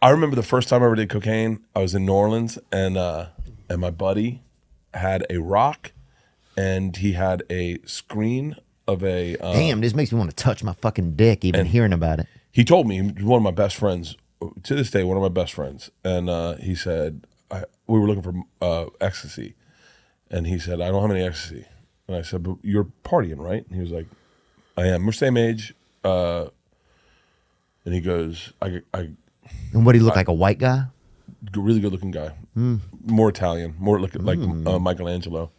I remember the first time I ever did cocaine. I was in New Orleans, and my buddy had a rock, and he had a screen of a. Damn, this makes me want to touch my fucking dick even hearing about it. He told me, he was one of my best friends, to this day, one of my best friends, and he said we were looking for ecstasy, and he said, I don't have any ecstasy, and I said, but you're partying, right? And he was like, I am. We're same age, and he goes, I And what, he look like a white guy? really good looking guy, more Italian, more like Michelangelo.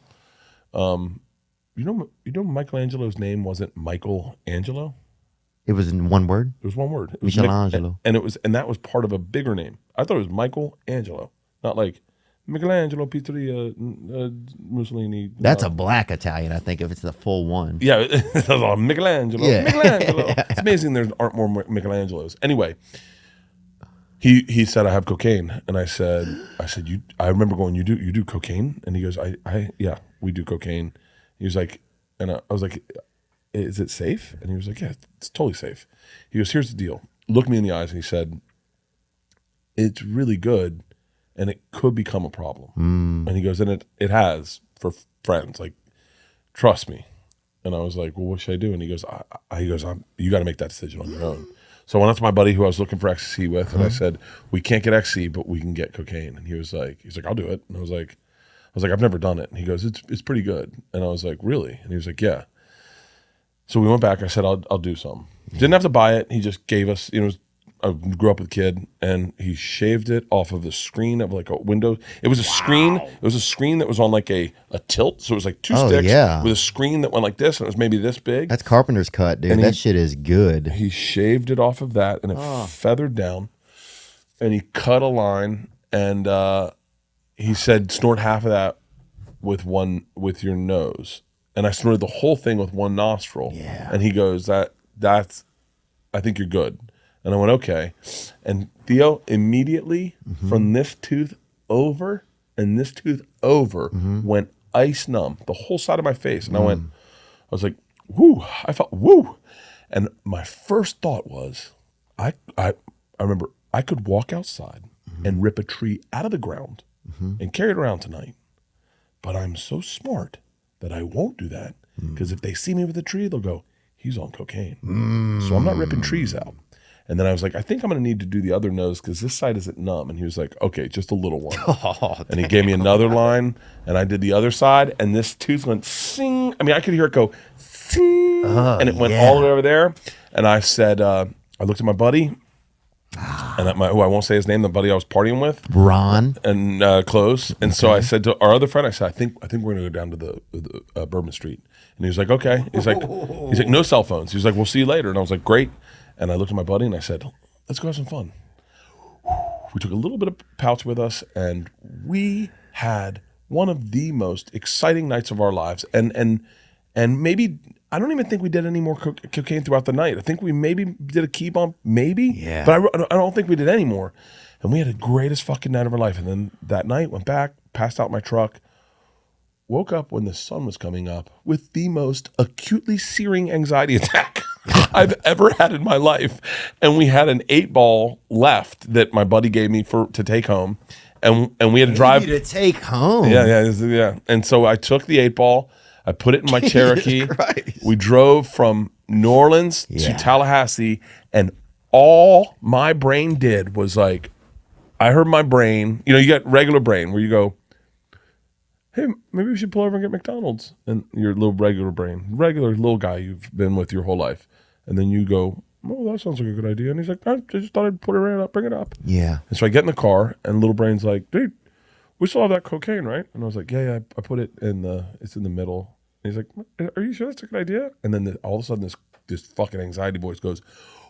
You know Michelangelo's name wasn't Michael Angelo. It was in one word? It was one word. It was Michelangelo. and that was part of a bigger name. I thought it was Michael Angelo, not like Michelangelo Pizzeria Mussolini. That's a black Italian, I think, if it's the full one. Yeah, Michelangelo. Yeah. Michelangelo. It's amazing there aren't more Michelangelos. Anyway, he said, I have cocaine, and I said I remember going, you do cocaine? And he goes, yeah, we do cocaine. He was like, and I was like, is it safe? And he was like, yeah, it's totally safe. He goes, here's the deal. Looked me in the eyes and he said, it's really good and it could become a problem. And he goes, and it has for friends, like, trust me. And I was like, well, what should I do? And he goes, you got to make that decision on your own. So I went up to my buddy who I was looking for ecstasy with, and I said, we can't get ecstasy, but we can get cocaine. And he's like, I'll do it. And I was like, I've never done it. And he goes, it's pretty good. And I was like, really? And he was like, yeah. So we went back. I said, I'll do some. Didn't have to buy it. He just gave us, I grew up with a kid, and he shaved it off of the screen of like a window. It was a screen. It was a screen that was on like a tilt. So it was like two sticks with a screen that went like this, and it was maybe this big. That's carpenter's cut, dude. And that shit is good. He shaved it off of that, and it feathered down, and he cut a line, and he said, snort half of that with your nose. And I snorted the whole thing with one nostril. Yeah. And he goes, that's, I think you're good. And I went, okay. And Theo, immediately from this tooth over and this tooth over went ice numb, the whole side of my face. And I was like, woo, I felt woo. And my first thought was, I remember I could walk outside and rip a tree out of the ground and carry it around tonight. But I'm so smart that I won't do that, because if they see me with a tree, they'll go, he's on cocaine. So I'm not ripping trees out. And then I was like, I think I'm going to need to do the other nose because this side isn't numb. And he was like, okay, just a little one. And he gave me another line, and I did the other side, and this tooth went sing. I mean, I could hear it go sing, and it went all the way over there. And I said, I looked at my buddy, and who I won't say his name, the buddy I was partying with, Ron, and close. And so I said to our other friend, I said, I think we're gonna go down to the Bourbon Street. And he was like, okay. He's like, no cell phones. He was like, we'll see you later. And I was like, great. And I looked at my buddy and I said, let's go have some fun. We took a little bit of pouch with us, and we had one of the most exciting nights of our lives. And maybe, I don't even think we did any more cocaine throughout the night. I think we maybe did a key bump, maybe. Yeah. But I don't think we did any more. And we had the greatest fucking night of our life. And then that night, went back, passed out in my truck, woke up when the sun was coming up with the most acutely searing anxiety attack I've ever had in my life. And we had an 8-ball left that my buddy gave me to take home. And we had to drive. to take home. Yeah. And so I took the 8-ball. I put it in my Cherokee. We drove from New Orleans to Tallahassee, and all my brain did was like, I heard my brain, you got regular brain where you go, hey, maybe we should pull over and get McDonald's. And your little regular brain, regular little guy you've been with your whole life. And then you go, oh, that sounds like a good idea. And he's like, I just thought I'd put it right up, bring it up. Yeah. And so I get in the car, and little brain's like, dude, we still have that cocaine, right? And I was like, yeah, I put it it's in the middle. And he's like, are you sure that's a good idea? And then all of a sudden this fucking anxiety voice goes,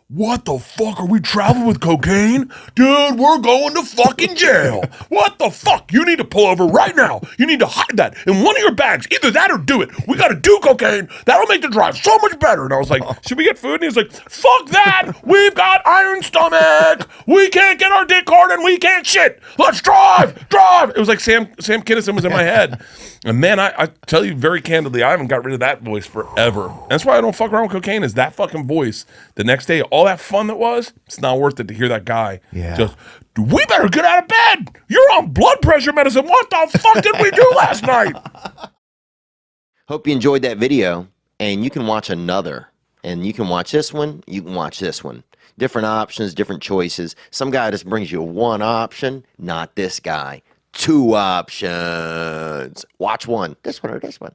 what the fuck? Are we traveling with cocaine? Dude, we're going to fucking jail. What the fuck? You need to pull over right now. You need to hide that in one of your bags. Either that or do it. We got to do cocaine. That'll make the drive so much better. And I was like, should we get food? And he was like, fuck that. We've got iron stomach. We can't get our dick hard and we can't shit. Let's drive. It was like Sam Kinison was in my head. And man, I tell you very candidly, I haven't got rid of that voice forever. And that's why I don't fuck around with cocaine, is that fucking voice. The next day, all all that fun that was, it's not worth it to hear that guy Yeah. just, we better get out of bed. You're on blood pressure medicine. What the fuck did we do last night? Hope you enjoyed that video, and you can watch another. And you can watch this one, you can watch this one. Different options, different choices. Some guy just brings you one option, not this guy. 2 options. Watch one, this one or this one.